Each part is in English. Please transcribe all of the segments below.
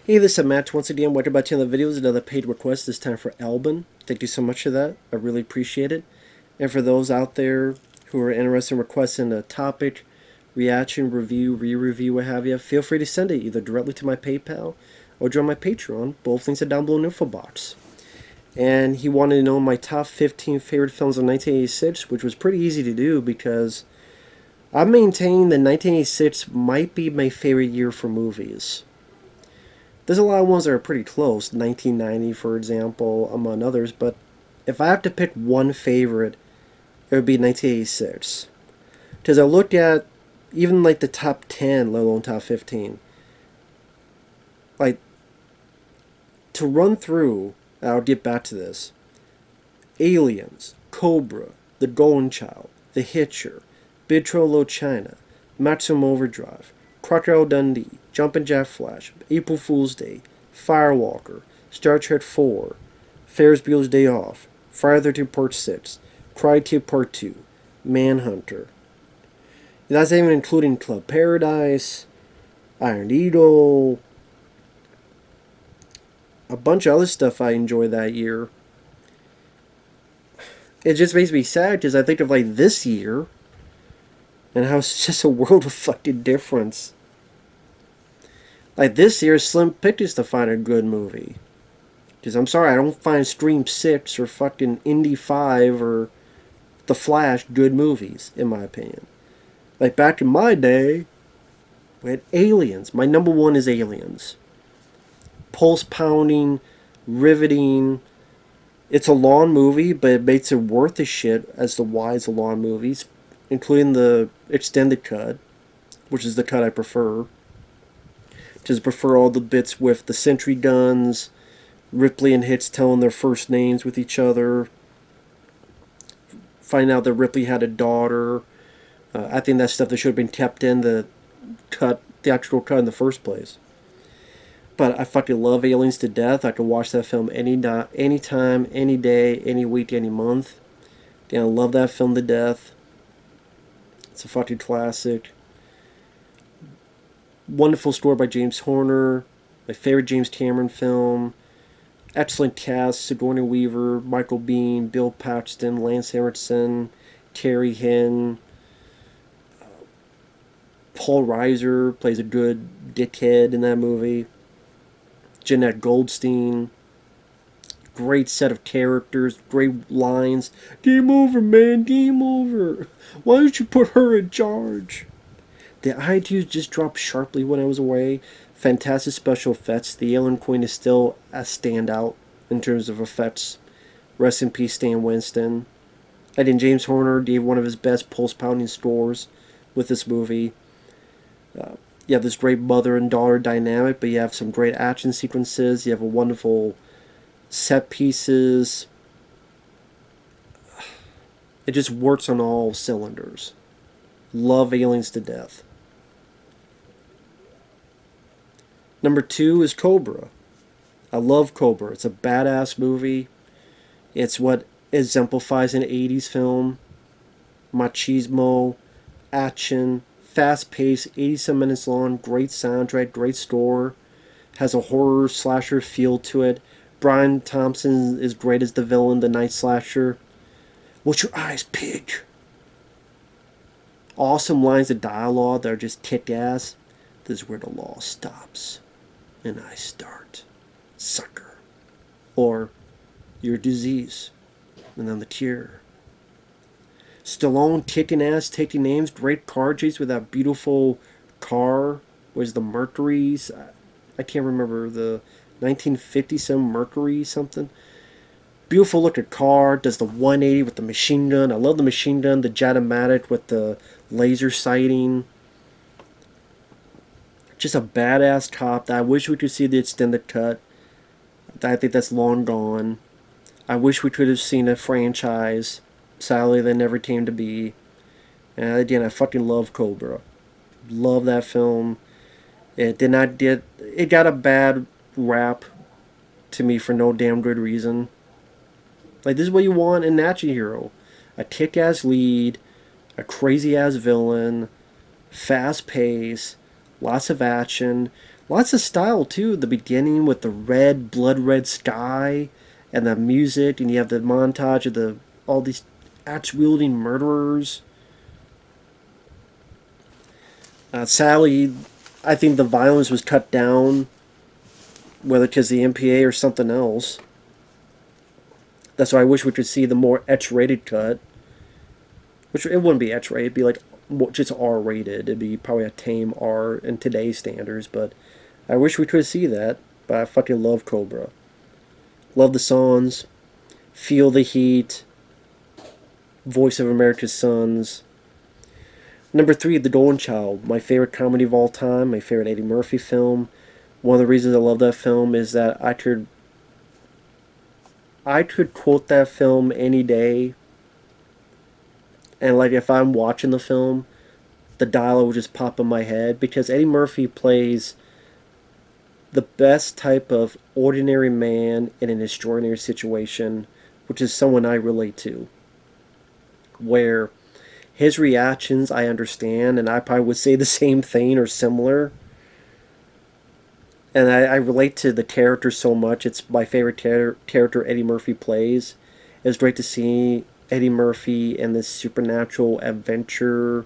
Hey, this is Matt once again. Welcome back to another video. Another paid request, this time for Alban. Thank you so much for that. I really appreciate it. And for those out there who are interested in requesting a topic, reaction, review, re-review, what have you, feel free to send it either directly to my PayPal or join my Patreon. Both links are down below in the info box. And he wanted to know my top 15 favorite films of 1986, which was pretty easy to do because I maintain that 1986 might be my favorite year for movies. There's a lot of ones that are pretty close, 1990 for example, among others, but if I have to pick one favorite, it would be 1986. Because I looked at even like the top 10, let alone top 15. Like, to run through, I'll get back to this. Aliens, Cobra, The Golden Child, The Hitcher, Big Trouble in Little China, Maximum Overdrive, Crocodile Dundee, Jumpin' Jack Flash, April Fool's Day, Firewalker, Star Trek 4, Ferris Bueller's Day Off, Friday the 13th Part 6, Cry Kid Part 2, Manhunter. That's even including Club Paradise, Iron Eagle, a bunch of other stuff I enjoyed that year. It just makes me sad because I think of like this year and how it's just a world of fucking difference. Like this year, slim pickings to find a good movie. Because I'm sorry, I don't find Scream 6 or fucking Indy 5 or The Flash good movies, in my opinion. Like back in my day, we had Aliens. My number one is Aliens. Pulse pounding, riveting. It's a long movie, but it makes it worth the shit as to why it's a long movie, including the extended cut, which is the cut I prefer. Just prefer all the bits with the sentry guns, Ripley and Hitch telling their first names with each other, find out that Ripley had a daughter. I think that's stuff that should have been kept in the theatrical cut in the first place. But I fucking love Aliens to death. I could watch that film anytime, any day, any week, any month. I love that film to death. It's a fucking classic. Wonderful score by James Horner. My favorite James Cameron film. Excellent cast. Sigourney Weaver, Michael Biehn, Bill Paxton, Lance Henriksen, Terry Hinn. Paul Reiser plays a good dickhead in that movie. Jeanette Goldstein. Great set of characters. Great lines. Game over, man. Game over. Why don't you put her in charge? The iTunes just dropped sharply when I was away. Fantastic special effects. The Alien Queen is still a standout in terms of effects. Rest in peace, Stan Winston. I think James Horner gave one of his best pulse-pounding scores with this movie. You have this great mother and daughter dynamic, but you have some great action sequences. You have a wonderful set pieces. It just works on all cylinders. Love Aliens to death. Number 2 is Cobra. I love Cobra. It's a badass movie. It's what exemplifies an 80s film. Machismo, action, fast-paced, 87 minutes long, great soundtrack, great score. Has a horror slasher feel to it. Brian Thompson is great as the villain, the night slasher. What's your eyes, pig? Awesome lines of dialogue that are just kick-ass. This is where the law stops and I start. Sucker. Or, you're a disease and I'm the cure. Stallone kicking ass, taking names. Great car chase with that beautiful car. Was the Mercury's? I can't remember. The 1957 Mercury something. Beautiful looking car. Does the 180 with the machine gun. I love the machine gun. The Jatomatic with the laser sighting. Just a badass cop that I wish we could see the extended cut. I think that's long gone. I wish we could have seen a franchise. Sadly, they never came to be. And again, I fucking love Cobra. Love that film. It did not get... It got a bad rap to me for no damn good reason. Like, this is what you want in an action hero. A kick-ass lead, a crazy-ass villain, fast pace, lots of action. Lots of style too. The beginning with the red, blood red sky, and the music, and you have the montage of the all these axe wielding murderers. Sadly, I think the violence was cut down, whether because the MPA or something else. That's why I wish we could see the more X-rated cut. Which it wouldn't be X-rated, it'd be like just R-rated. It'd be probably a tame R in today's standards, but I wish we could see that. But I fucking love Cobra. Love the songs. Feel the Heat. Voice of America's Sons. Number 3, The Golden Child. My favorite comedy of all time. My favorite Eddie Murphy film. One of the reasons I love that film is that I could quote that film any day. And like if I'm watching the film, the dialogue will just pop in my head because Eddie Murphy plays the best type of ordinary man in an extraordinary situation, which is someone I relate to. Where his reactions I understand, and I probably would say the same thing or similar. And I relate to the character so much. It's my favorite character Eddie Murphy plays. It's great to see Eddie Murphy in this supernatural adventure. A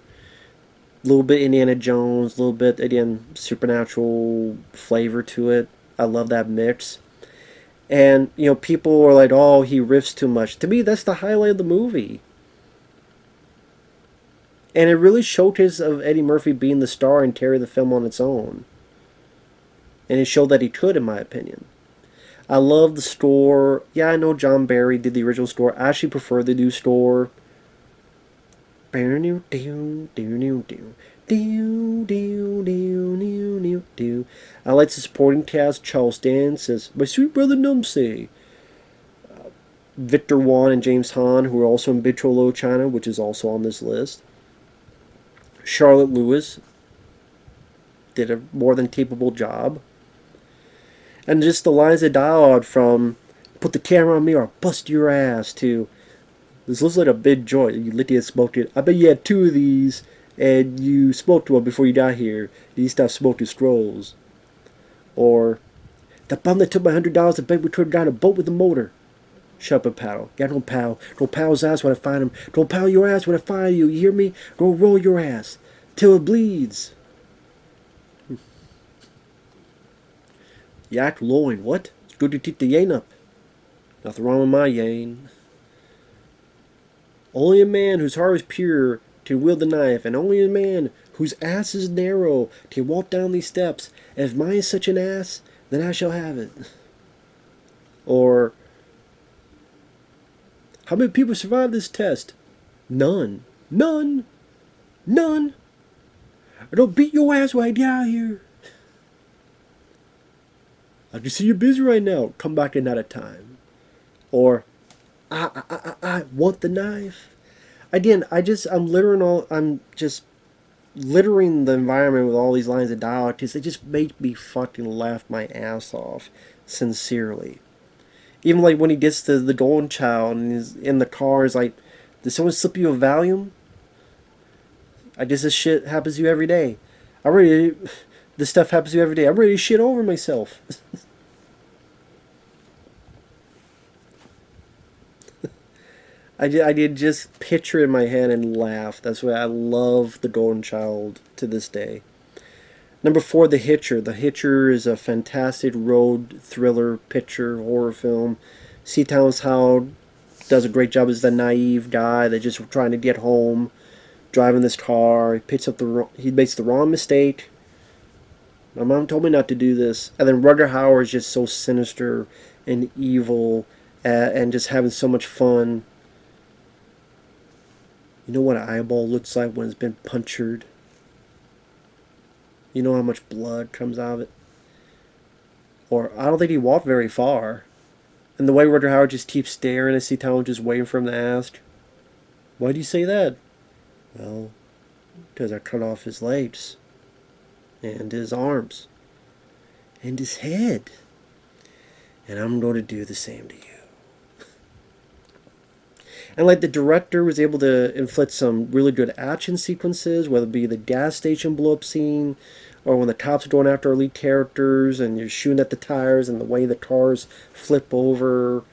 little bit Indiana Jones, a little bit, again, supernatural flavor to it. I love that mix. And, you know, people are like, oh, he riffs too much. To me, that's the highlight of the movie. And it really showcases of Eddie Murphy being the star and carry the film on its own. And it showed that he could, in my opinion. I love the score. Yeah, I know John Barry did the original score. I actually prefer the new score. I like the supporting cast. Charles Dance as my sweet brother Numsey. Victor Wan and James Hahn, who are also in Big Trouble in Little China, which is also on this list. Charlotte Lewis did a more than capable job. And just the lines of dialogue from "put the camera on me or I'll bust your ass" to "this looks like a big joint. You lit it, smoked it. I bet you had 2 of these and you smoked one before you got here. You stopped smoking strolls." Or "the bum that took my $100 to bet we could have got a boat with a motor. Shut up and paddle. Yeah, don't paddle. Don't paddle his ass when I find him. Don't paddle your ass when I find you. You hear me? Go roll your ass till it bleeds." Yak loin, what? It's good to keep the yen up. Nothing wrong with my yen. Only a man whose heart is pure can wield the knife, and only a man whose ass is narrow can walk down these steps. And if mine is such an ass, then I shall have it. Or, how many people survived this test? None. None. None. I don't beat your ass when I get out of here. I can see you're busy right now. Come back another time. Or, I want the knife. Again, I'm just littering the environment with all these lines of dialogue because they just make me fucking laugh my ass off, sincerely. Even like when he gets to the Golden Child and he's in the car, he's like, "Did someone slip you a Valium? I guess this shit happens to you every day. This stuff happens to you every day. I'm ready to shit over myself." I did just picture it in my head and laugh. That's why I love The Golden Child to this day. Number 4, The Hitcher. The Hitcher is a fantastic road thriller picture horror film. C. Thomas Howell does a great job as the naive guy that's just trying to get home, driving this car. He makes the wrong mistake. My mom told me not to do this. And then Rutger Hauer is just so sinister and evil and just having so much fun. You know what an eyeball looks like when it's been punctured? You know how much blood comes out of it? Or, I don't think he walked very far. And the way Rutger Hauer just keeps staring at C-Town, just waiting for him to ask, "Why do you say that?" "Well, because I cut off his legs. And his arms. And his head. And I'm going to do the same to you." And like the director was able to inflict some really good action sequences, whether it be the gas station blow up scene, or when the cops are going after our lead characters and you're shooting at the tires and the way the cars flip over.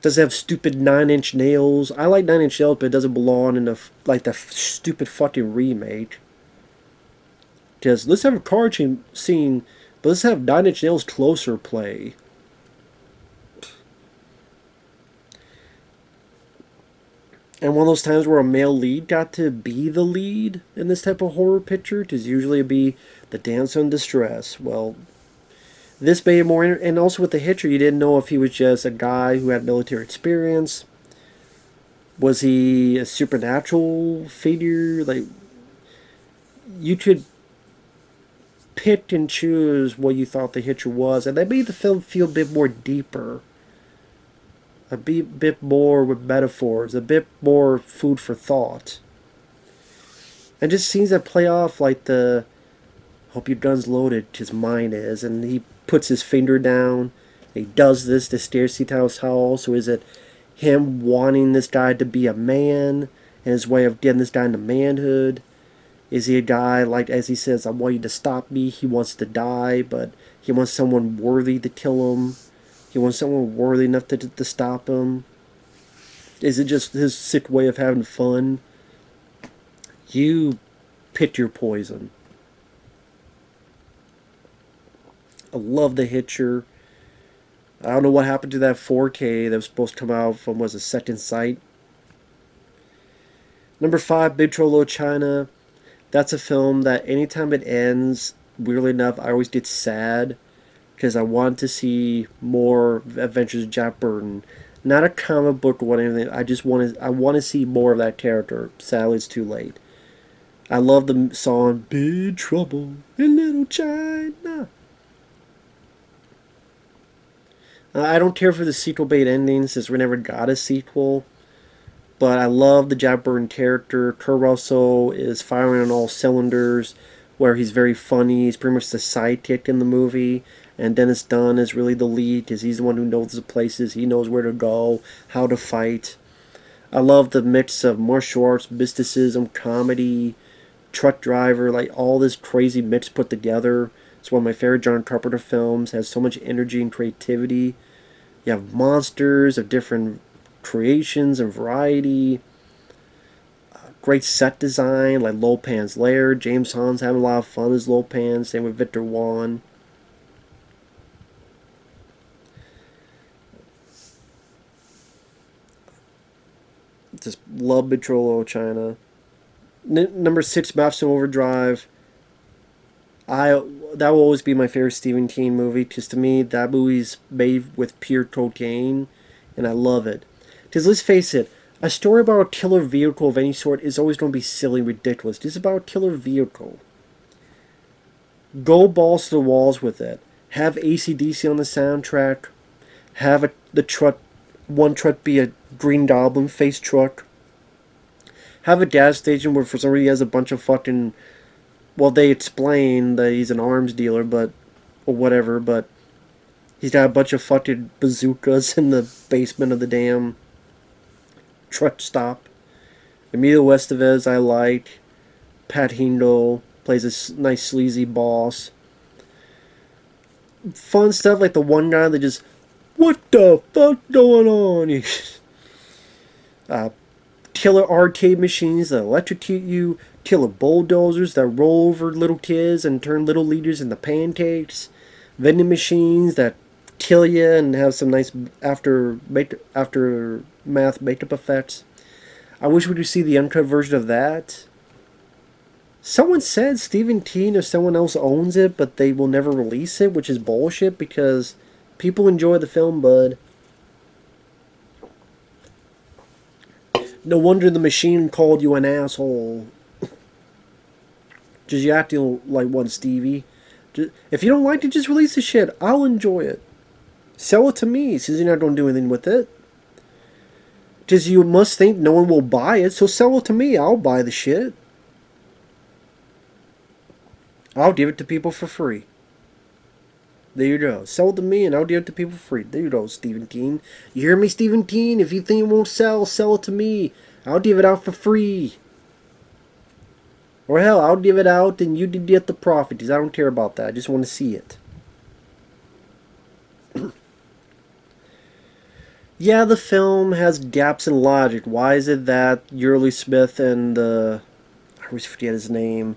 Does it have stupid 9 Inch Nails? I like 9 Inch Nails, but it doesn't belong in the stupid fucking remake. Because let's have a car scene, but let's have 9 Inch Nails closer play. And one of those times where a male lead got to be the lead in this type of horror picture, because usually it'd be the damsel in distress. Well, this made it more, and also with the Hitcher, you didn't know if he was just a guy who had military experience. Was he a supernatural figure? Like, you could pick and choose what you thought the Hitcher was, and that made the film feel a bit more deeper. A bit more with metaphors, a bit more food for thought. And just scenes that play off like the hope your gun's loaded, his mind is, and he puts his finger down. He does this to Staircase House Hall. So is it him wanting this guy to be a man and his way of getting this guy into manhood? Is he a guy, like, as he says, I want you to stop me? He wants to die, but he wants someone worthy to kill him. He wants someone worthy enough to stop him. Is it just his sick way of having fun? You pick your poison. I love the Hitcher. I don't know what happened to that 4K that was supposed to come out from, was it Second Sight? Number 5, Big Trouble in Little China. That's a film that anytime it ends, weirdly enough, I always get sad. Because I want to see more Adventures of Jack Burton. Not a comic book or anything. I want to see more of that character. Sadly, it's too late. I love the song Big Trouble in Little China. I don't care for the sequel bait ending since we never got a sequel. But I love the Jack Burton character. Kurt Russell is firing on all cylinders, where he's very funny. He's pretty much the sidekick in the movie. And Dennis Dunn is really the lead because he's the one who knows the places. He knows where to go, how to fight. I love the mix of martial arts, mysticism, comedy, truck driver, like all this crazy mix put together. It's one of my favorite John Carpenter films. It has so much energy and creativity. You have monsters of different creations and variety. Great set design, like Lopan's Lair. James Hahn's having a lot of fun as Lopan. Same with Victor Wan. Just love Big Trouble in Little China. Number 6, Maps in Overdrive. That will always be my favorite Stephen King movie, because to me that movie's made with pure cocaine, and I love it. Because let's face it, a story about a killer vehicle of any sort is always going to be silly and ridiculous. This is about a killer vehicle. Go balls to the walls with it. Have AC/DC on the soundtrack. Have one truck be a Green Goblin face truck. Have a gas station where for some reason he has a bunch of fucking... Well, they explain that he's an arms dealer, or whatever, but he's got a bunch of fucking bazookas in the basement of the damn truck stop. Emilio Estevez I like. Pat Hingle plays a nice sleazy boss. Fun stuff like the one guy that just, what the fuck going on? Killer arcade machines that electrocute you. Killer bulldozers that roll over little kids and turn little leaders into pancakes. Vending machines that kill you and have some nice aftermath makeup effects. I wish we could see the uncut version of that. Someone said Stephen King or someone else owns it, but they will never release it, which is bullshit because people enjoy the film, bud. No wonder the machine called you an asshole. Just you acting like one, Stevie. If you don't like it, just release the shit. I'll enjoy it. Sell it to me, since you're not going to do anything with it. Because you must think no one will buy it, so sell it to me. I'll buy the shit. I'll give it to people for free. There you go. Sell it to me and I'll give it to people for free. There you go, Stephen King. You hear me, Stephen King? If you think it won't sell it to me. I'll give it out for free. Or hell, I'll give it out and you get the profit, because I don't care about that. I just want to see it. Yeah, the film has gaps in logic. Why is it that Yurley Smith and I always forget his name,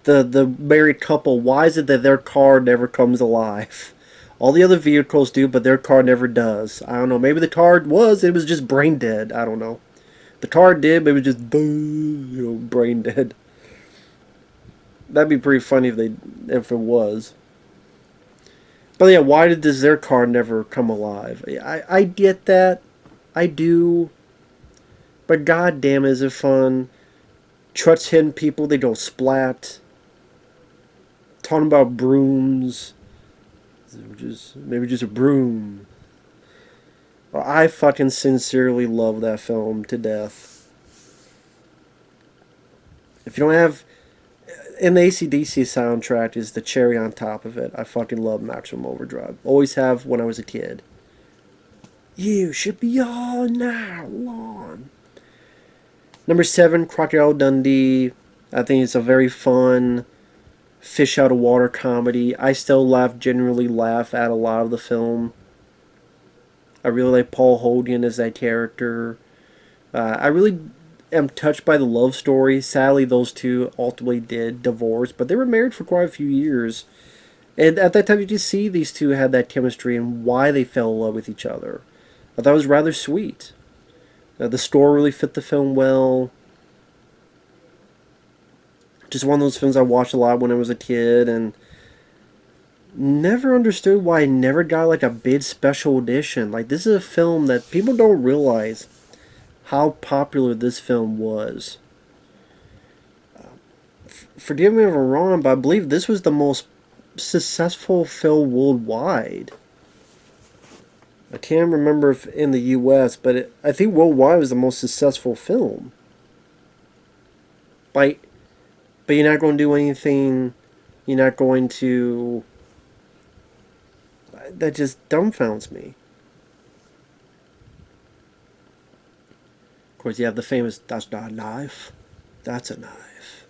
the married couple, why is it that their car never comes alive? All the other vehicles do, but their car never does. I don't know. Maybe the car it was just brain dead. I don't know. The car did, but it was just brain dead. That'd be pretty funny if it was. But yeah, why does their car never come alive? I get that. I do. But god damn, is it fun. Trucks hitting people, they don't splat. Talking about brooms. Maybe just a broom. I fucking sincerely love that film to death. If you don't have... And the AC/DC soundtrack is the cherry on top of it. I fucking love Maximum Overdrive. Always have when I was a kid. You should be all now on. Number 7, Crocodile Dundee. I think it's a very fun fish out of water comedy. I still genuinely laugh at a lot of the film. I really like Paul Hogan as that character. I really am touched by the love story. Sadly, those two ultimately did divorce, but they were married for quite a few years. And at that time, you just see these two had that chemistry and why they fell in love with each other. I thought it was rather sweet. The story really fit the film well. Just one of those films I watched a lot when I was a kid, and never understood why I never got like a big special edition. Like, this is a film that people don't realize how popular this film was. Forgive me if I'm wrong, but I believe this was the most successful film worldwide. I can't remember if in the U.S., but I think worldwide it was the most successful film. But you're not going to do anything. You're not going to... That just dumbfounds me. Of course, you have the famous, "That's not a knife. That's a knife."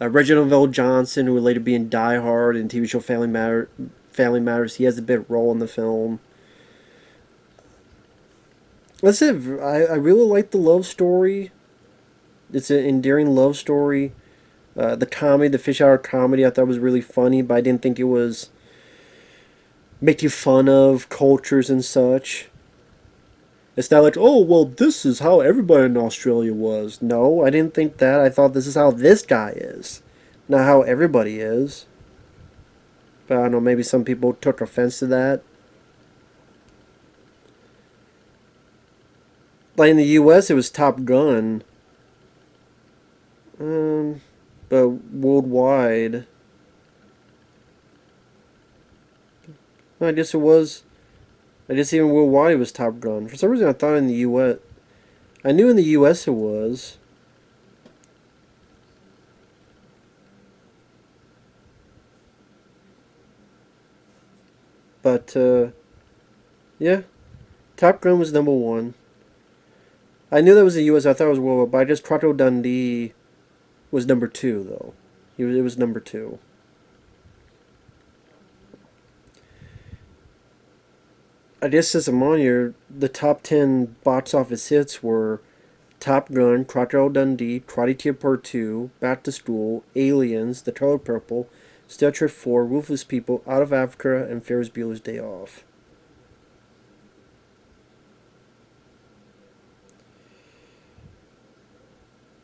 Reginald VelJohnson, who would later be in Die Hard and TV show Family Matters, he has a big role in the film. That's it. I really like the love story. It's an endearing love story. The comedy, the fish hour comedy, I thought was really funny, but I didn't think it was making fun of cultures and such. It's not like, oh, well, this is how everybody in Australia was. No, I didn't think that. I thought this is how this guy is, not how everybody is. But I don't know, maybe some people took offense to that. Like in the U.S., it was Top Gun. But worldwide, I guess it was. I guess even worldwide it was Top Gun. For some reason, I thought in the U.S. I knew in the U.S. it was. But, yeah. Top Gun was number 1. I knew that was the U.S. I thought it was worldwide, but I guess Crocodile Dundee was number 2, though. It was number 2. I guess since I'm on here, the top 10 box office hits were Top Gun, Crocodile Dundee, Karate Kid Part 2, Back to School, Aliens, The Color Purple, Star Trek 4, Ruthless People, Out of Africa, and Ferris Bueller's Day Off.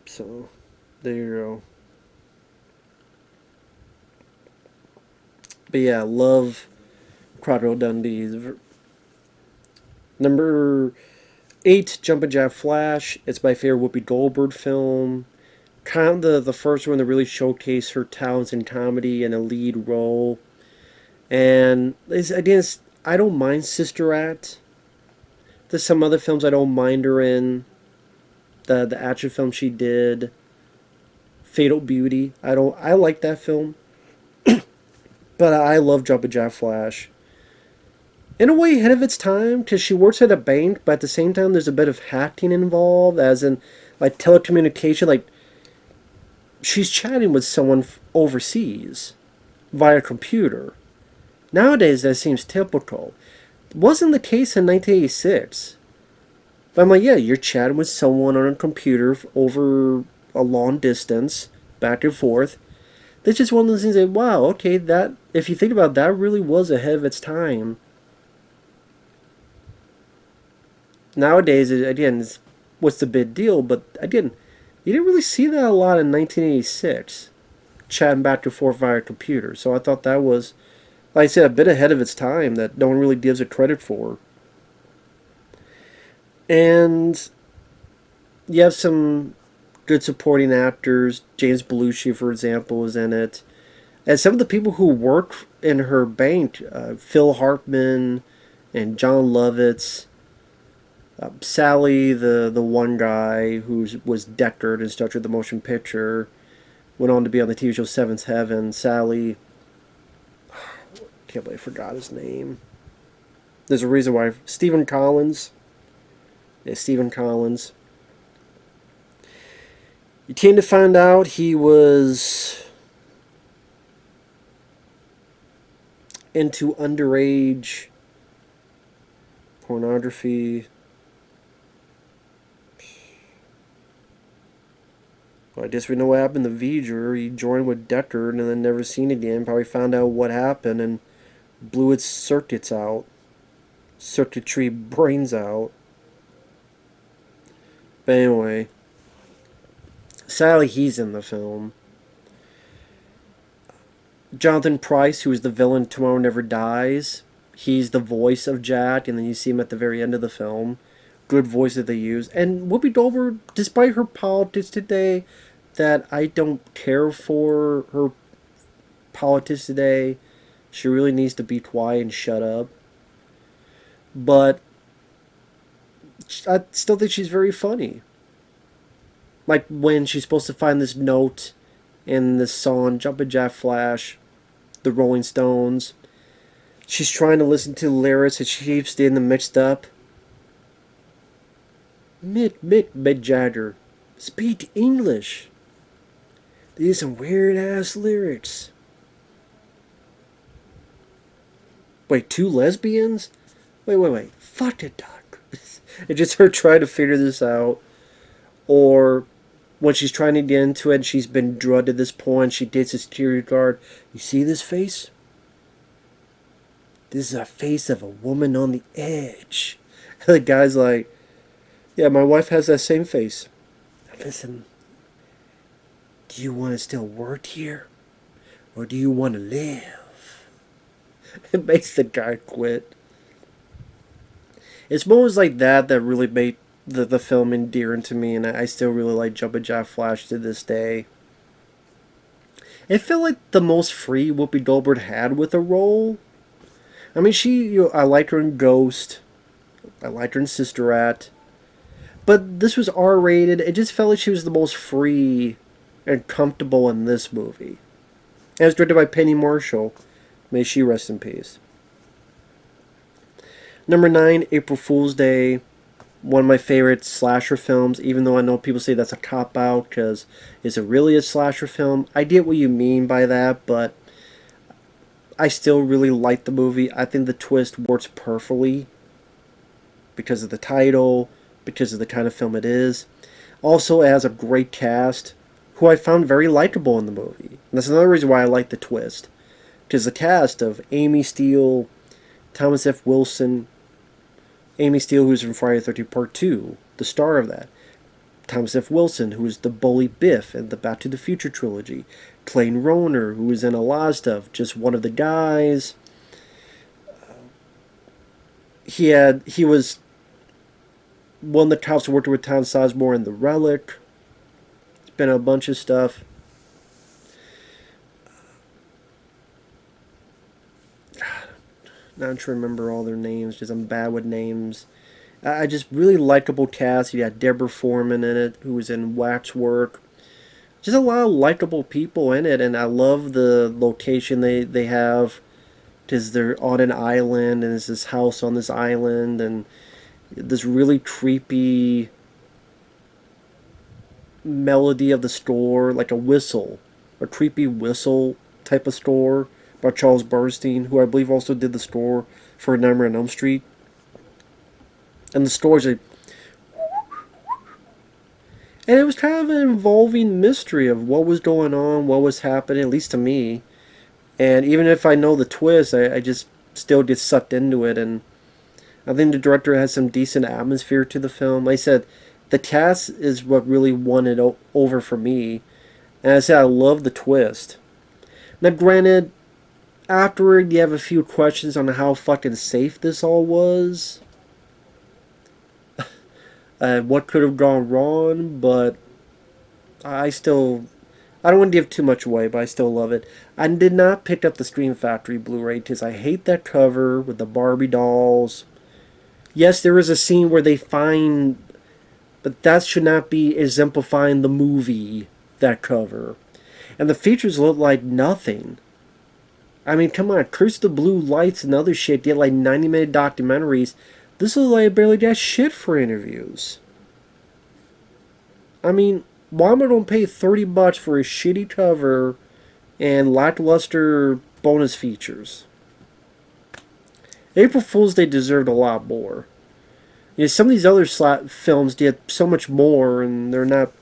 So, there you go. But yeah, love Crocodile Dundee. Number 8, Jumpin' Jack Flash. It's my favorite Whoopi Goldberg film. Kind of the first one to really showcase her talents in comedy in a lead role. And I don't mind Sister Act. There's some other films I don't mind her in. The action film she did. Fatal Beauty. I like that film. But I love Jumpin' Jack Flash. In a way, ahead of its time, because she works at a bank, but at the same time, there's a bit of hacking involved, as in, like, telecommunication. Like, she's chatting with someone overseas via computer. Nowadays, that seems typical. Wasn't the case in 1986. But I'm like, yeah, you're chatting with someone on a computer over a long distance, back and forth. That's just one of those things that, wow, okay, that, if you think about it, that really was ahead of its time. Nowadays, again, what's the big deal? But again, you didn't really see that a lot in 1986, chatting back and forth via computer. So I thought that was, like I said, a bit ahead of its time that no one really gives it credit for. And you have some good supporting actors. James Belushi, for example, was in it. And some of the people who work in her bank, Phil Hartman and John Lovitz, Sally, the one guy who was Deckard in Star Trek the Motion Picture, went on to be on the TV show Seventh Heaven. Sally, can't believe I forgot his name. There's a reason why. Stephen Collins. Yeah, Stephen Collins. You came to find out he was into underage pornography. Well, I guess we know what happened to V'ger. He joined with Deckard and then never seen again. Probably found out what happened and blew its circuits out. Circuitry brains out. But anyway, sadly he's in the film. Jonathan Pryce, who is the villain Tomorrow Never Dies, he's the voice of Jack, and then you see him at the very end of the film. Good voice that they use. And Whoopi Goldberg, despite her politics today, that I don't care for her politics today, she really needs to be quiet and shut up. But I still think she's very funny. Like when she's supposed to find this note in this song, Jumpin' Jack Flash, the Rolling Stones. She's trying to listen to the lyrics and she keeps getting them mixed up. Mick Jagger, speak English. These are some weird ass lyrics. Wait, two lesbians? Wait. Fuck it, Doc. It's just her trying to figure this out. Or when she's trying to get into it and she's been drugged at this point, she dates a security guard. You see this face? This is a face of a woman on the edge. And the guy's like, yeah, my wife has that same face. Now listen, do you want to still work here? Or do you want to live? It makes the guy quit. It's moments like that that really made the film endearing to me, and I still really like Jumpin' Jack Flash to this day. It felt like the most free Whoopi Goldberg had with a role. I mean, I liked her in Ghost. I liked her in Sister Act. But this was R-rated. It just felt like she was the most free and comfortable in this movie. And it was directed by Penny Marshall. May she rest in peace. Number 9, April Fool's Day. One of my favorite slasher films, even though I know people say that's a cop-out, because is it really a slasher film? I get what you mean by that, but I still really like the movie. I think the twist works perfectly because of the title, because of the kind of film it is. Also, it has a great cast, who I found very likable in the movie. And that's another reason why I like the twist. Because the cast of Amy Steele, Thomas F. Wilson, Amy Steele, who's from Friday the 13th Part 2, the star of that. Thomas F. Wilson, who is the bully Biff in the Back to the Future trilogy. Clayton Rohner, who is in a lot of stuff, just one of the guys. He was one of the cops who worked with Tom Sizemore in The Relic. It's been a bunch of stuff. Not trying to remember all their names, because I'm bad with names. I just really likable cast. You got Deborah Foreman in it, who was in Waxwork. just a lot of likable people in it, and I love the location they have. Because they're on an island, and there's this house on this island, and this really creepy melody of the store, like a whistle, a creepy whistle type of store by Charles Bernstein, who I believe also did the score for Nightmare on Elm Street. And the store's like, and it was kind of an involving mystery of what was going on, what was happening, at least to me. And even if I know the twist, I just still get sucked into it. And I think the director has some decent atmosphere to the film. Like I said, the cast is what really won it over for me. And I said I love the twist. Now, granted, afterward you have a few questions on how fucking safe this all was. What could have gone wrong, but I still... I don't want to give too much away, but I still love it. I did not pick up the Scream Factory Blu-ray because I hate that cover with the Barbie dolls. Yes, there is a scene where they find... But that should not be exemplifying the movie, that cover. And the features look like nothing. I mean, come on, Curse the Blue Lights and other shit get like 90-minute documentaries. This is like barely got shit for interviews. I mean, why am I going to pay $30 for a shitty cover and lackluster bonus features? April Fool's Day deserved a lot more. You know, some of these other films did so much more, and they're not...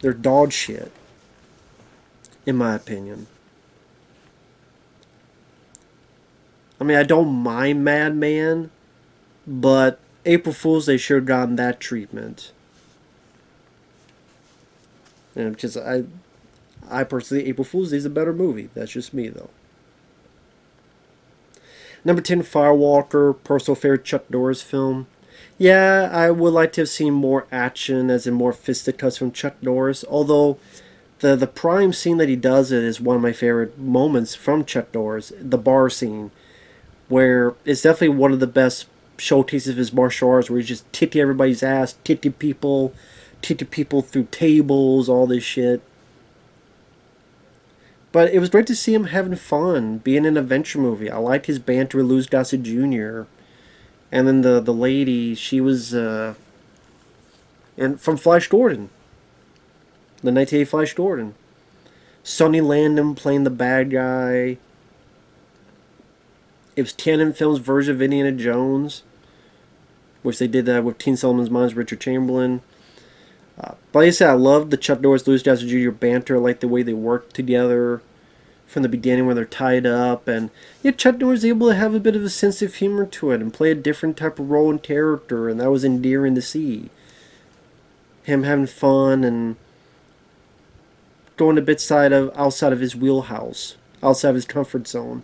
They're dog shit, in my opinion. I mean, I don't mind Madman, but April Fool's Day should have gotten that treatment. And because I personally, April Fool's Day is a better movie. That's just me, though. Number 10, Firewalker, personal favorite Chuck Norris film. Yeah, I would like to have seen more action, as in more fisticuffs from Chuck Norris. Although, the prime scene that he does it is one of my favorite moments from Chuck Norris. The bar scene, where it's definitely one of the best showcases of his martial arts, where he's just kicking everybody's ass, kicking people through tables, all this shit. But it was great to see him having fun, being an adventure movie. I liked his banter with Louis Gossett Jr. And then the lady, she was and from Flash Gordon. The 1980 Flash Gordon. Sonny Landham playing the bad guy. It was Canon Films' version of Indiana Jones, which they did that with Teen Solomon's Mines, Richard Chamberlain. But like I said, I loved the Chuck Norris, Louis Gossett Jr. banter. I like the way they worked together from the beginning when they're tied up. And yeah, Chuck Norris is able to have a bit of a sense of humor to it and play a different type of role and character, and that was endearing to see. Him having fun and going a bit outside of his wheelhouse, outside of his comfort zone,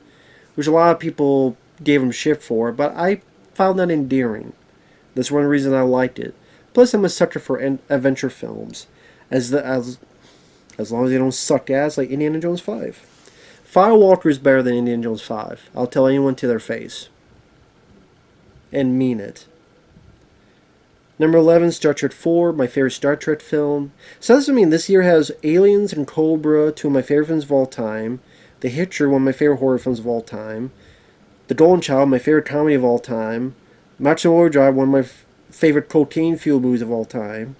which a lot of people gave him shit for, but I found that endearing. That's one reason I liked it. Plus, I'm a sucker for adventure films, as long as they don't suck ass like Indiana Jones 5. Firewalker is better than Indiana Jones 5. I'll tell anyone to their face. And mean it. Number 11, Star Trek 4, my favorite Star Trek film. So this, I mean, this year has Aliens and Cobra, two of my favorite films of all time. The Hitcher, one of my favorite horror films of all time. The Golden Child, my favorite comedy of all time. Maximum Overdrive, one of my favorite cocaine-fueled movies of all time.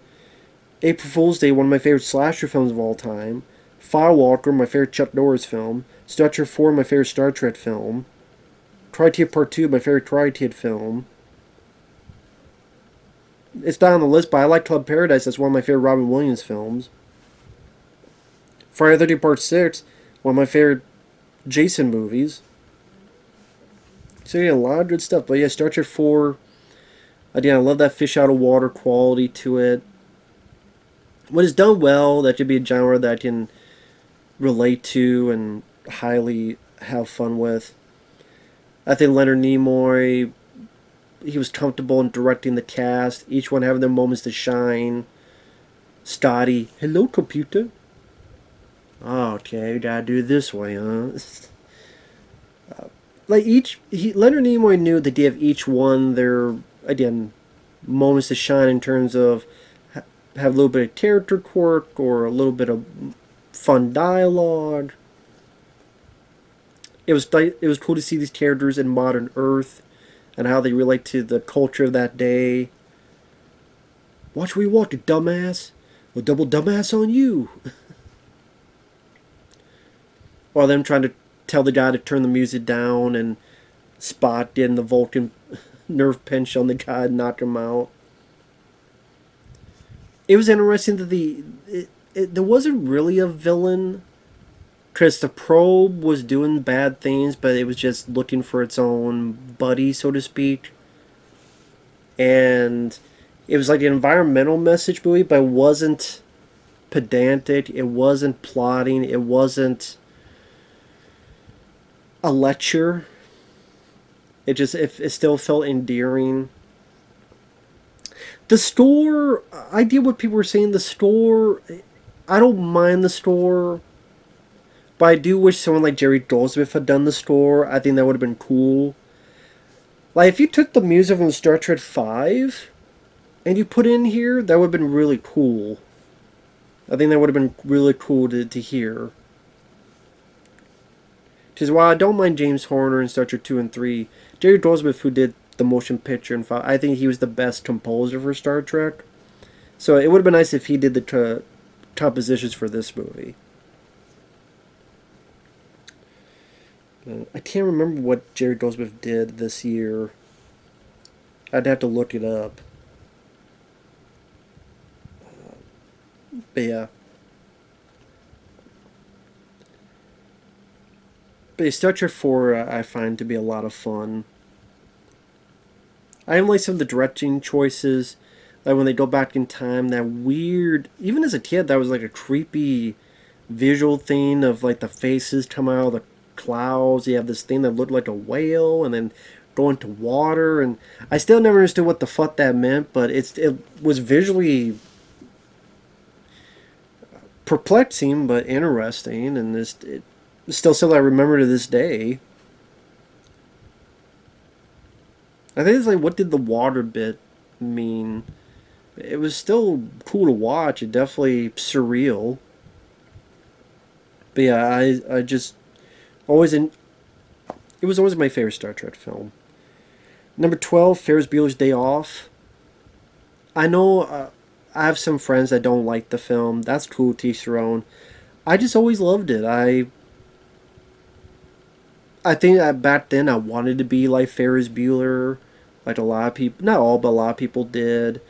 April Fool's Day, one of my favorite slasher films of all time. Firewalker, my favorite Chuck Norris film. Star Trek 4, my favorite Star Trek film. Karate Kid Part 2, my favorite Karate Kid film. It's not on the list, but I like Club Paradise. That's one of my favorite Robin Williams films. Friday the 13th Part 6, one of my favorite Jason movies. So yeah, a lot of good stuff. But yeah, Star Trek 4, again, I love that fish out of water quality to it. When it's done well, that could be a genre that I can relate to and highly have fun with. I think Leonard Nimoy, he was comfortable in directing the cast, each one having their moments to shine. Scotty, hello computer. Oh, okay, we gotta do it this way, huh? Leonard Nimoy knew to give each one their, again, moments to shine in terms of have a little bit of character quirk or a little bit of fun dialogue. It was cool to see these characters in modern Earth and how they relate to the culture of that day. Watch where you walk, you dumbass. We'll double dumbass on you. Or them trying to tell the guy to turn the music down, and Spot getting the Vulcan nerve pinch on the guy and knock him out. It was interesting that there wasn't really a villain, because the probe was doing bad things, but it was just looking for its own buddy, so to speak. And it was like an environmental message movie, but it wasn't pedantic, it wasn't plotting, it wasn't a lecture. It still felt endearing. The store, I get what people were saying. The store, I don't mind the store, but I do wish someone like Jerry Goldsmith had done the score. I think that would have been cool. Like, if you took the music from Star Trek 5 and you put it in here, that would have been really cool. I think that would have been really cool to hear. Because while I don't mind James Horner in Star Trek 2 and 3, Jerry Goldsmith, who did the motion picture in 5, I think he was the best composer for Star Trek. So it would have been nice if he did the compositions for this movie. I can't remember what Jerry Goldsmith did this year. I'd have to look it up. But yeah. But Star Trek 4 I find to be a lot of fun. I like some of the directing choices. Like when they go back in time, that weird... Even as a kid, that was like a creepy visual thing of like the faces come out of the clouds. You have this thing that looked like a whale and then go into water. And I still never understood what the fuck that meant, but it was visually perplexing but interesting, and it's still something I remember to this day. I think it's like, what did the water bit mean? It was still cool to watch. It definitely surreal. But yeah, I just always it was always my favorite Star Trek film. Number 12, Ferris Bueller's Day Off. I know I have some friends that don't like the film. That's cool, to each their own. I just always loved it. I think that back then I wanted to be like Ferris Bueller, like a lot of people, not all, but a lot of people did.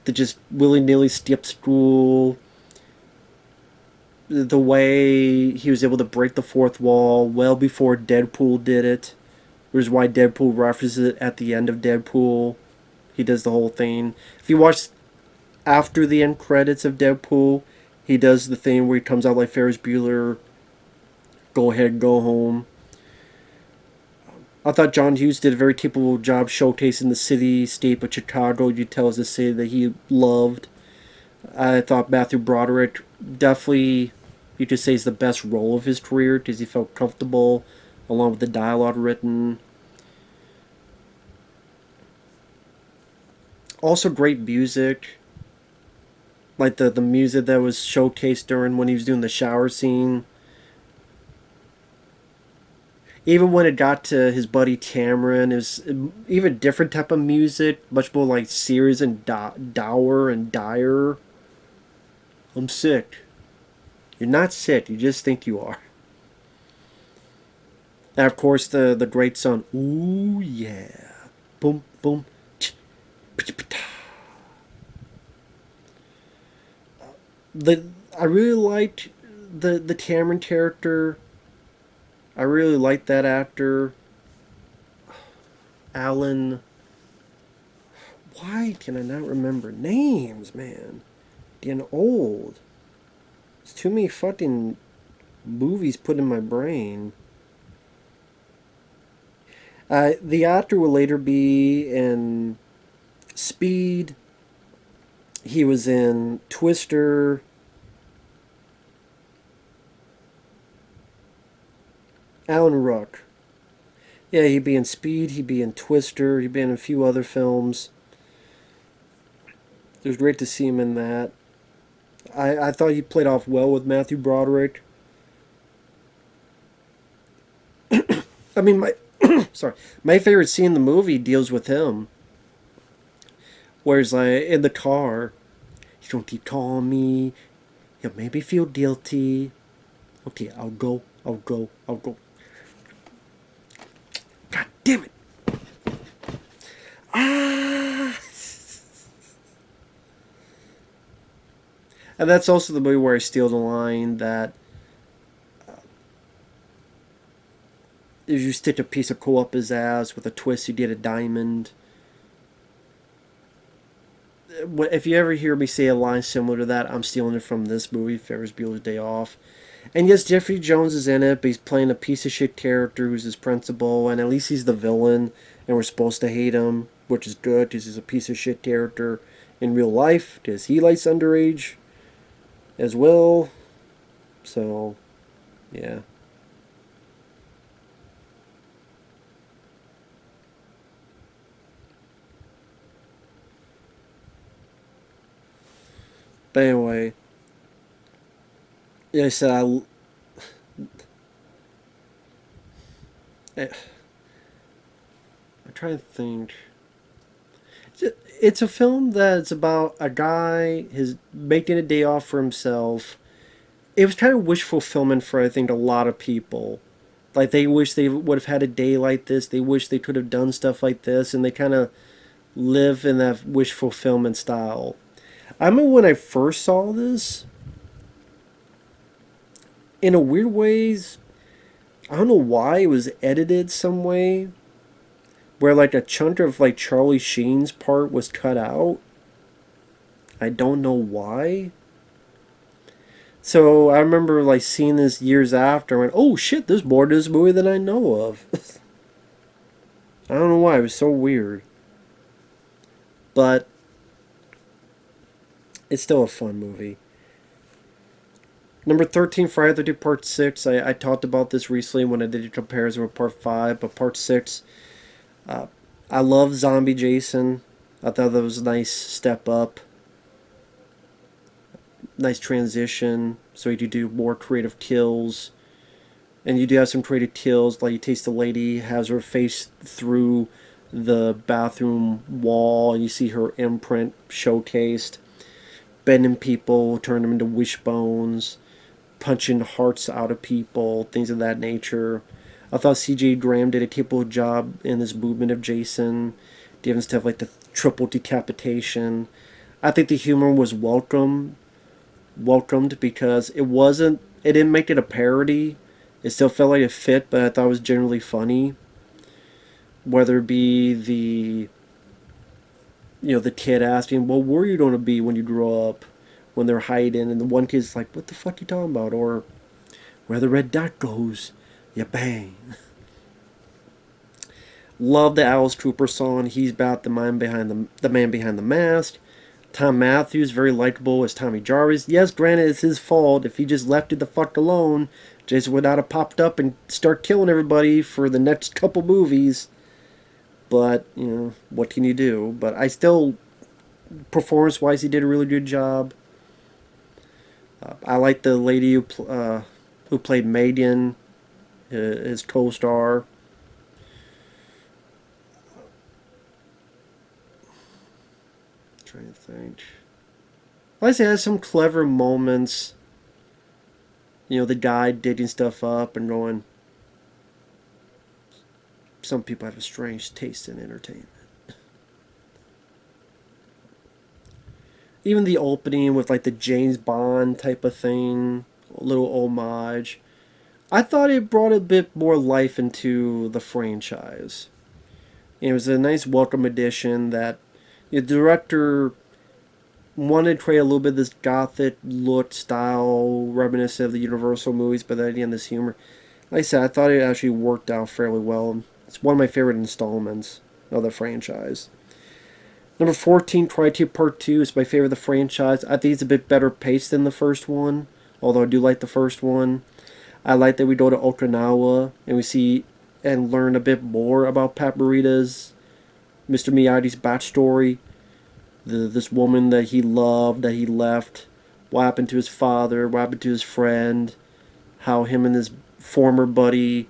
To just willy-nilly skip school. The way he was able to break the fourth wall well before Deadpool did it. Which is why Deadpool references it at the end of Deadpool. He does the whole thing. If you watch after the end credits of Deadpool, he does the thing where he comes out like Ferris Bueller, go ahead, go home. I thought John Hughes did a very capable job showcasing the city-state of Chicago. You tell us a city that he loved. I thought Matthew Broderick definitely, you could say, is the best role of his career because he felt comfortable along with the dialogue written. Also great music. Like the music that was showcased during when he was doing the shower scene. Even when it got to his buddy Cameron, it was even different type of music, much more like serious and dour and dire. I'm sick. You're not sick, you just think you are. And of course the great song, Ooh Yeah. Boom, boom. I really liked the Cameron character. I really like that actor. Alan. Why can I not remember names, man? Getting old. It's too many fucking movies put in my brain. The actor will later be in Speed. He was in Twister. Alan Ruck. Yeah, he'd be in Speed, he'd be in Twister, he'd be in a few other films. It was great to see him in that. I thought he played off well with Matthew Broderick. I mean, my sorry, my favorite scene in the movie deals with him, where he's like in the car. You don't keep calling me. You'll make me feel guilty. Okay, I'll go. I'll go. I'll go. God damn it! Ah! And that's also the movie where I steal the line that if you stick a piece of coal up his ass with a twist, you get a diamond. If you ever hear me say a line similar to that, I'm stealing it from this movie, Ferris Bueller's Day Off. And yes, Jeffrey Jones is in it, but he's playing a piece of shit character who's his principal, and at least he's the villain, and we're supposed to hate him, which is good because he's a piece of shit character in real life, because he likes underage as well. So, yeah. But anyway, yeah, I said I'm trying to think. It's a film that's about a guy his making a day off for himself. It was kind of wish fulfillment for I think a lot of people. Like they wish they would have had a day like this. They wish they could have done stuff like this, and they kind of live in that wish fulfillment style. I remember when I first saw this. In a weird ways, I don't know why it was edited some way where like a chunk of like Charlie Sheen's part was cut out. I don't know why. So I remember like seeing this years after. I went, oh shit, there's more to this movie than I know of. I don't know why. It was so weird. But it's still a fun movie. Number 13, Friday the 13th Part 6. I talked about this recently when I did a comparison with Part 5. But Part 6, I love Zombie Jason. I thought that was a nice step up. Nice transition. So you do more creative kills. And you do have some creative kills. Like you taste the lady, has her face through the bathroom wall. And you see her imprint showcased. Bending people, turning them into wishbones. Punching hearts out of people. Things of that nature. I thought C.J. Graham did a capable job in this movement of Jason. Giving stuff like the triple decapitation. I think the humor was welcomed because it didn't make it a parody. It still felt like it fit, but I thought it was generally funny. Whether it be the kid asking, well, where are you going to be when you grow up? When they're hiding, and the one kid's like, what the fuck you talking about? Or, where the red dot goes, you bang. Love the Alice Cooper song. He's about the man behind the mask. Tom Matthews, very likable as Tommy Jarvis. Yes, granted, it's his fault. If he just left it the fuck alone, Jason would not have popped up and start killing everybody for the next couple movies. But, what can you do? But I still, performance-wise, he did a really good job. I like the lady who played Megan, his co-star. Trying to think. I say it has some clever moments. The guy digging stuff up and going, some people have a strange taste in entertainment. Even the opening with like the James Bond type of thing, a little homage. I thought it brought a bit more life into the franchise. It was a nice welcome addition that the director wanted to create a little bit of this gothic look style, reminiscent of the Universal movies, but then again, this humor. Like I said, I thought it actually worked out fairly well. It's one of my favorite installments of the franchise. Number 14, Crocodile Part 2 is my favorite of the franchise. I think it's a bit better paced than the first one, although I do like the first one. I like that we go to Okinawa and we see and learn a bit more about Pat Morita's, Mr. Miyagi's backstory. This woman that he loved, that he left, what happened to his father, what happened to his friend, how him and his former buddy,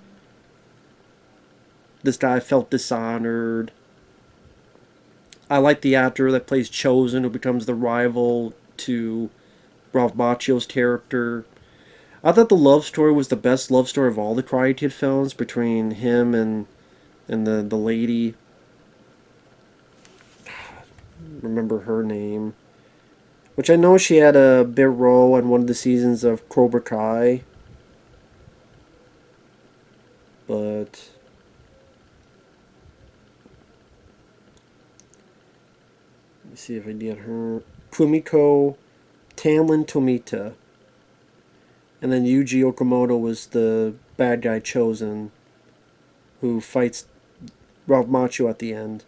this guy felt dishonored. I like the actor that plays Chosen, who becomes the rival to Ralph Macchio's character. I thought the love story was the best love story of all the Karate Kid films between him and the lady. Remember her name. Which I know she had a bit role in one of the seasons of Cobra Kai. But let me see if I get her. Kumiko Tanlin Tomita. And then Yuji Okamoto was the bad guy Chosen, who fights Ralph Macchio at the end.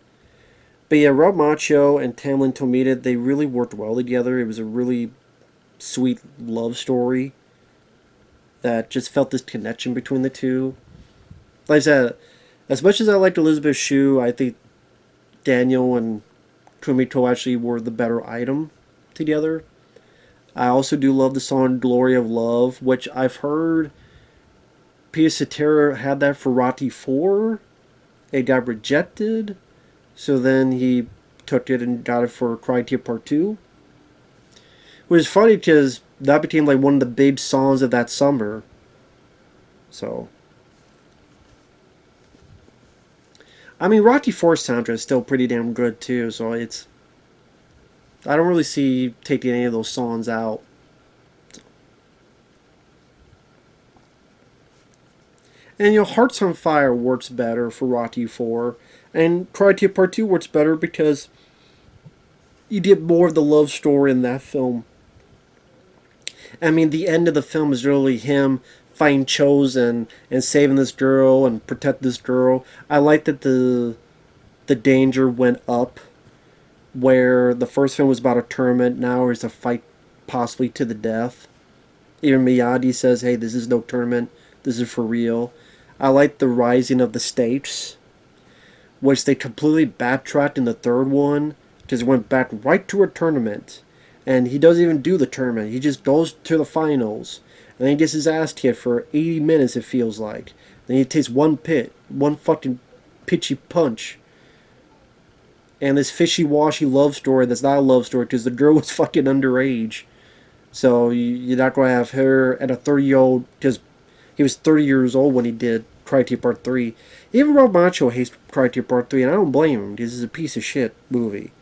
But yeah, Ralph Macchio and Tamlin Tomita, they really worked well together. It was a really sweet love story that just felt this connection between the two. Like I said, as much as I liked Elizabeth Shue, I think Daniel and Kumiko actually were the better item together. I also do love the song Glory of Love, which I've heard Peter Cetera had that for Rocky 4. It got rejected. So then he took it and got it for Karate Kid Part 2. Which is funny because that became like one of the big songs of that summer. So. I mean, Rocky 4's soundtrack is still pretty damn good too, so it's... I don't really see taking any of those songs out. And you know, Hearts on Fire works better for Rocky 4. And Karate Kid Part 2 works better because you get more of the love story in that film. I mean, the end of the film is really him fighting Chosen and saving this girl and protect this girl. I like that the danger went up, where the first film was about a tournament, now it's a fight possibly to the death. Even Miyagi says, hey, this is no tournament, this is for real. I like the rising of the stakes, which they completely backtracked in the third one, because it went back right to a tournament. And he doesn't even do the tournament, he just goes to the finals. And then he gets his ass kicked for 80 minutes, it feels like. Then he takes one fucking pitchy punch. And this fishy-washy love story that's not a love story because the girl was fucking underage. So you're not going to have her and a 30-year-old, because he was 30 years old when he did Karate Kid Part 3. Even Ralph Macchio hates Karate Kid Part 3, and I don't blame him. This is a piece of shit movie.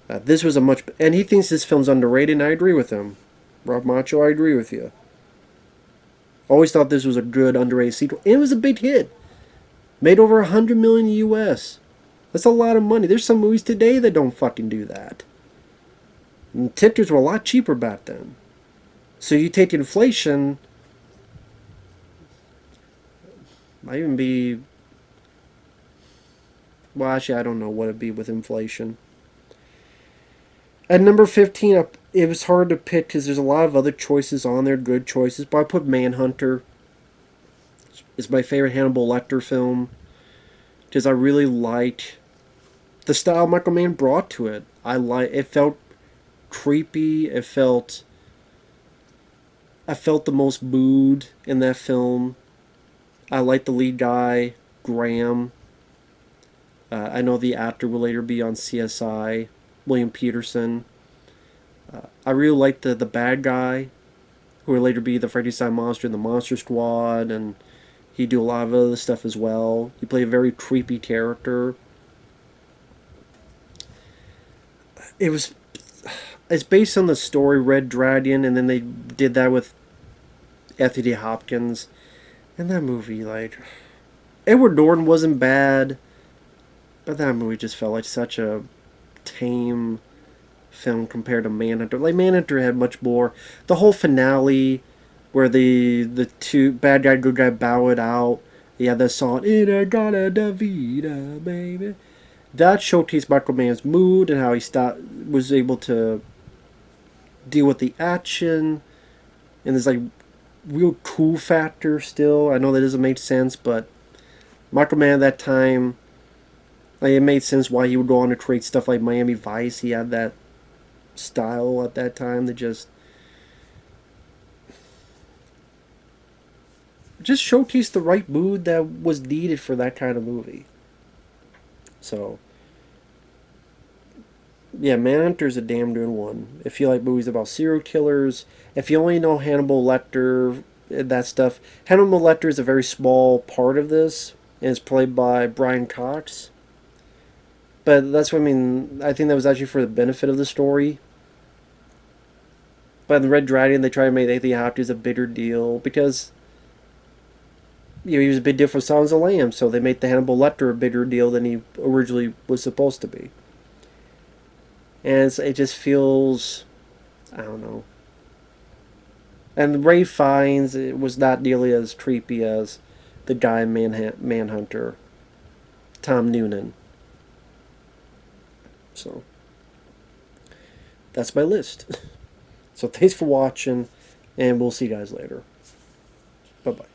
This was a much... And he thinks this film's underrated, and I agree with him. Ralph Macchio, I agree with you. Always thought this was a good underrated sequel. And it was a big hit. Made over $100 million US. That's a lot of money. There's some movies today that don't fucking do that. And tickets were a lot cheaper back then. So you take inflation... Might even be... Well, actually, I don't know what it'd be with inflation. At number 15, it was hard to pick because there's a lot of other choices on there, good choices. But I put Manhunter. It's my favorite Hannibal Lecter film. Because I really like the style Michael Mann brought to it. It felt creepy. I felt the most mood in that film. I like the lead guy, Graham. I know the actor will later be on CSI, William Peterson. I really like the bad guy, who will later be the Frankenstein monster in the Monster Squad, and he do a lot of other stuff as well. He played a very creepy character. It's based on the story Red Dragon, and then they did that with Anthony Hopkins. And that movie, like... Edward Norton wasn't bad, but that movie just felt like such a tame film compared to Manhunter. Like, Manhunter had much more. The whole finale, where the two bad guy, good guy bow it out. He had that song, "Inagata Davida, baby." That showcased Michael Mann's mood and how he was able to deal with the action. And there's like real cool factor still. I know that doesn't make sense, but Michael Mann at that time, like, it made sense why he would go on to create stuff like Miami Vice. He had that style at that time that just just showcased the right mood that was needed for that kind of movie. So, yeah, Manhunter's a damn good one. If you like movies about serial killers, if you only know Hannibal Lecter, that stuff. Hannibal Lecter is a very small part of this, and it's played by Brian Cox. But that's what I mean. I think that was actually for the benefit of the story. But in the Red Dragon, they try to make Anthony Hopkins a bigger deal because he was a big deal for Silence of the Lambs, so they made the Hannibal Lecter a bigger deal than he originally was supposed to be. And it just feels, I don't know. And Ray Fiennes, it was not nearly as creepy as the guy in Manhunter, Tom Noonan. So, that's my list. So thanks for watching, and we'll see you guys later. Bye-bye.